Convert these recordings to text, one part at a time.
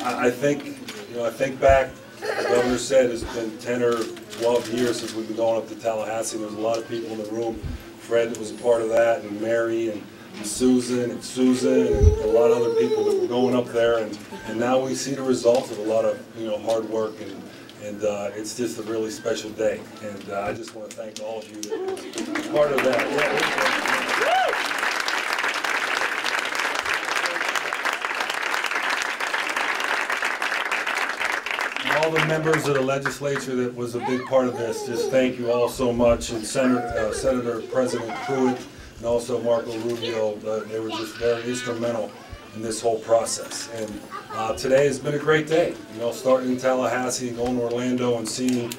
I think, you know, I think back, the governor said it's been 10 or 12 years since we've been going up to Tallahassee. There's a lot of people in the room. Fred was a part of that, and Mary, and Susan, and a lot of other people that were going up there, and now we see the results of a lot of, you know, hard work, and it's just a really special day. And I just want to thank all of you that were part of that. All the members of the legislature that was a big part of this, just thank you all so much. And Senator President Pruitt and also Marco Rubio, they were just very instrumental in this whole process. And today has been a great day, you know, starting in Tallahassee, going to Orlando, and seeing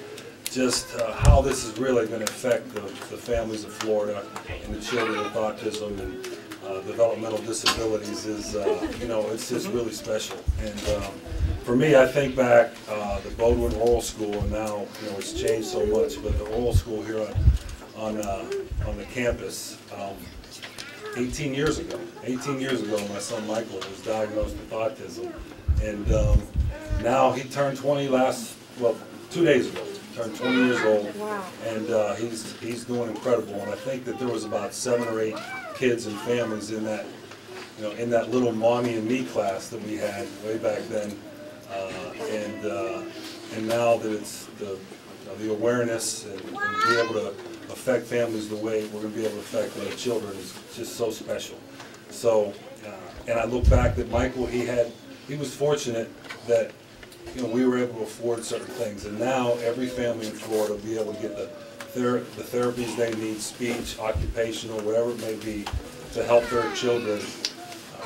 just how this is really going to affect the families of Florida and the children with autism and developmental disabilities is, you know, it's just really special. And for me, I think back the Bowdoin Oral School, and now, you know, it's changed so much, but the oral school here on the campus, 18 years ago, my son Michael was diagnosed with autism, and now he turned 20 2 days ago. Turned 20 years old, wow. And he's doing incredible. And I think that there was about 7 or 8 kids and families in that, you know, in that little mommy and me class that we had way back then, and now that it's the awareness and be able to affect families the way we're going to be able to affect the children is just so special. So, and I look back that Michael, he was fortunate that, you know, we were able to afford certain things, and now every family in Florida will be able to get the therapies they need, speech, occupational, whatever it may be, to help their children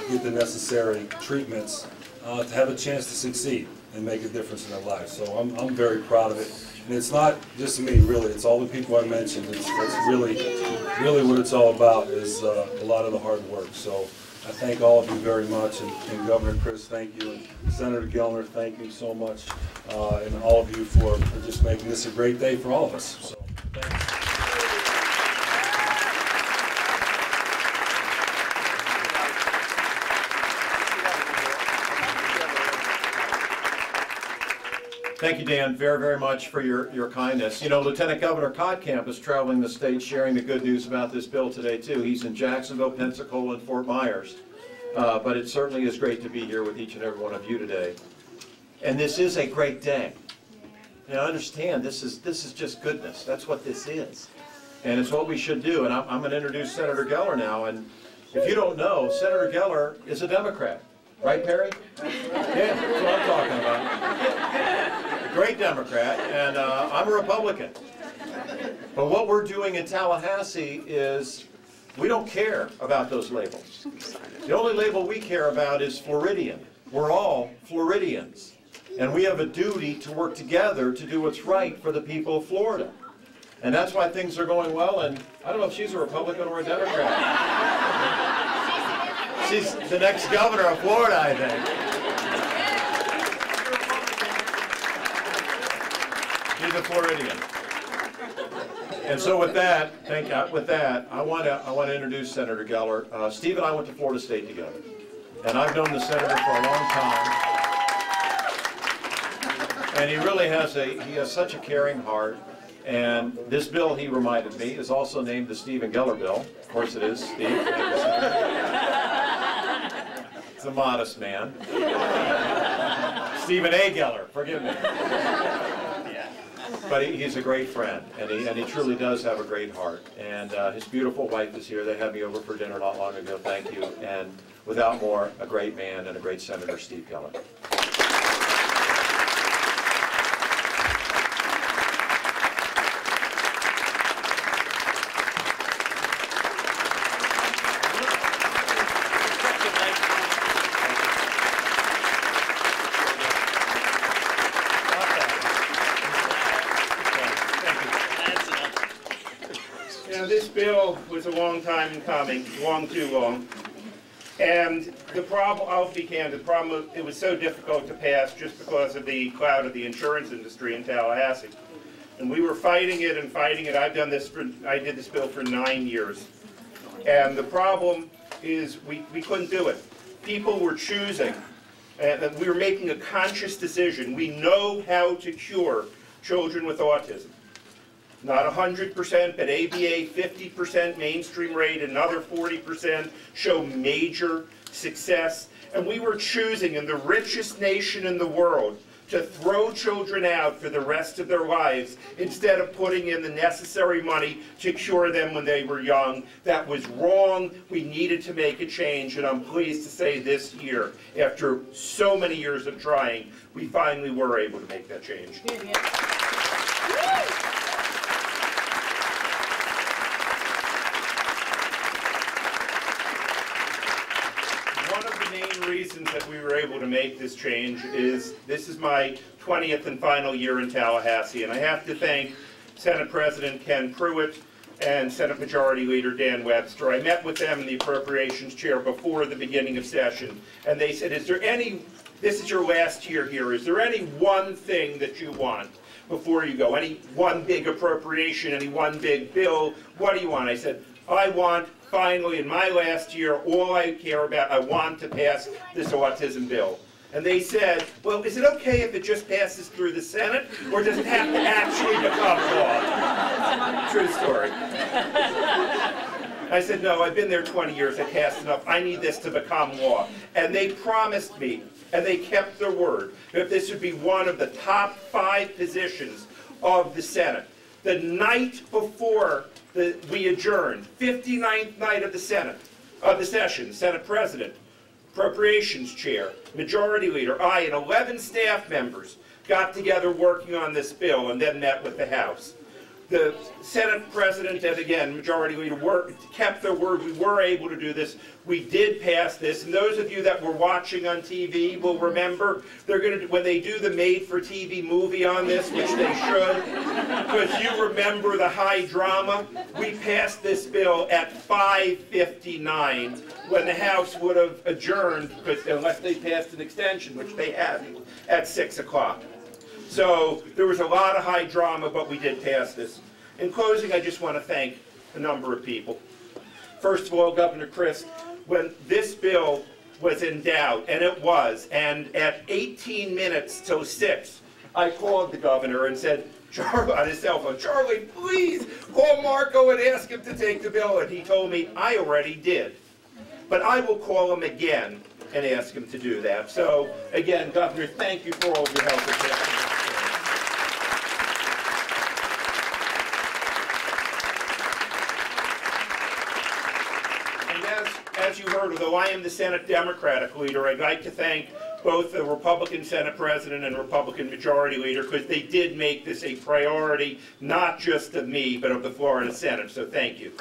get the necessary treatments to have a chance to succeed and make a difference in their lives. So I'm very proud of it. And it's not just me, really. It's all the people I mentioned. It's really what it's all about is a lot of the hard work. So I thank all of you very much, and Governor Crist, thank you, and Senator Gellner, thank you so much, and all of you for just making this a great day for all of us. So, thanks. Thank you, Dan, very, very much for your kindness. You know, Lieutenant Governor Kottkamp is traveling the state sharing the good news about this bill today, too. He's in Jacksonville, Pensacola, and Fort Myers. But it certainly is great to be here with each and every one of you today. And this is a great day. And I understand this is just goodness. That's what this is. And it's what we should do. And I'm going to introduce Senator Geller now. And if you don't know, Senator Geller is a Democrat. Right, Perry? Yeah, that's what I'm talking about. A great Democrat, and I'm a Republican. But what we're doing in Tallahassee is we don't care about those labels. The only label we care about is Floridian. We're all Floridians. And we have a duty to work together to do what's right for the people of Florida. And that's why things are going well, and I don't know if she's a Republican or a Democrat. She's the next governor of Florida, I think. She's a Floridian. And so with that, I want to introduce Senator Geller. Steve and I went to Florida State together, and I've known the senator for a long time. And he really has such a caring heart. And this bill, he reminded me, is also named the Stephen Geller bill. Of course it is, Steve. It's a modest man. Stephen A. Geller, forgive me. But he's a great friend, and he truly does have a great heart. And his beautiful wife is here. They had me over for dinner not long ago. Thank you. And without more, a great man and a great senator, Steve Geller. This bill was a long time in coming, long too long. And the problem, I'll be candid, the problem, it was so difficult to pass just because of the cloud of the insurance industry in Tallahassee. And we were fighting it and fighting it. I did this bill for 9 years. And the problem is we couldn't do it. People were choosing And we were making a conscious decision. We know how to cure children with autism. Not 100%, but ABA 50% mainstream rate, another 40% show major success. And we were choosing in the richest nation in the world to throw children out for the rest of their lives instead of putting in the necessary money to cure them when they were young. That was wrong. We needed to make a change, and I'm pleased to say this year, after so many years of trying, we finally were able to make that change. Reasons that we were able to make this change is this is my 20th and final year in Tallahassee, and I have to thank Senate President Ken Pruitt and Senate Majority Leader Dan Webster. I met with them in the Appropriations Chair before the beginning of session, and they said, this is your last year here, is there any one thing that you want before you go? Any one big appropriation, any one big bill? What do you want? I said, I want, finally, in my last year, all I care about, I want to pass this autism bill. And they said, well, is it okay if it just passes through the Senate, or does it have to actually become law? True story. I said, no, I've been there 20 years, I passed enough, I need this to become law. And they promised me, and they kept their word, that this would be one of the top 5 positions of the Senate. The night before we adjourned, 59th night of the session, Senate President, Appropriations Chair, Majority Leader, I, and 11 staff members got together working on this bill and then met with the House. The Senate President and, again, Majority Leader kept their word. We were able to do this. We did pass this. And those of you that were watching on TV will remember, when they do the made-for-TV movie on this, which they should, because you remember the high drama, we passed this bill at 5:59 when the House would have adjourned, unless they passed an extension, which they hadn't, at 6 o'clock. So there was a lot of high drama, but we did pass this. In closing, I just want to thank a number of people. First of all, Governor Crist, when this bill was in doubt, and it was, and at 18 minutes till 6, I called the governor and said, Charlie, on his cell phone, Charlie, please call Marco and ask him to take the bill. And he told me, I already did. But I will call him again and ask him to do that. So, again, Governor, thank you for all of your help with this. As you heard, although I am the Senate Democratic leader, I'd like to thank both the Republican Senate President and Republican Majority Leader, because they did make this a priority, not just of me, but of the Florida Senate, so thank you.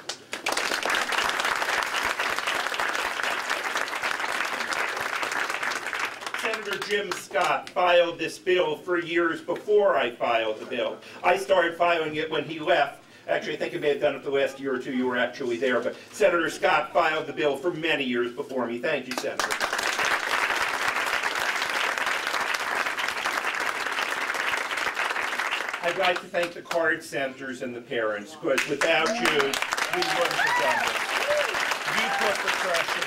Senator Jim Scott filed this bill for years before I filed the bill. I started filing it when he left. Actually, I think I may have done it the last year or two you were actually there, but Senator Scott filed the bill for many years before me. Thank you, Senator. I'd like to thank the card centers and the parents, because without you, we wouldn't have done this. You put the pressure.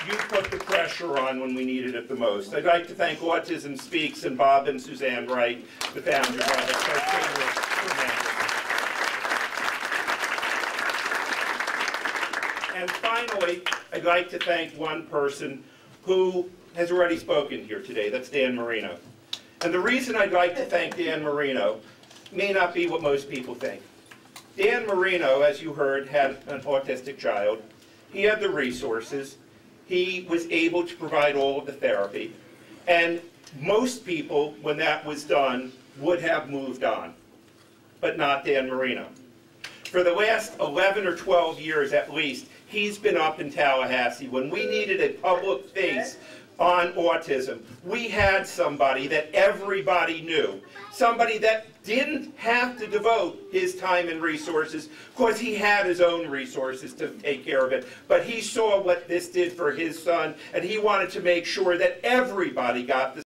You put the pressure on when we needed it the most. I'd like to thank Autism Speaks and Bob and Suzanne Wright, the founders of it. And finally, I'd like to thank one person who has already spoken here today. That's Dan Marino. And the reason I'd like to thank Dan Marino may not be what most people think. Dan Marino, as you heard, had an autistic child. He had the resources. He was able to provide all of the therapy. And most people, when that was done, would have moved on, but not Dan Marino. For the last 11 or 12 years at least, he's been up in Tallahassee. When we needed a public face on autism, we had somebody that everybody knew, somebody that didn't have to devote his time and resources, because he had his own resources to take care of it. But he saw what this did for his son, and he wanted to make sure that everybody got the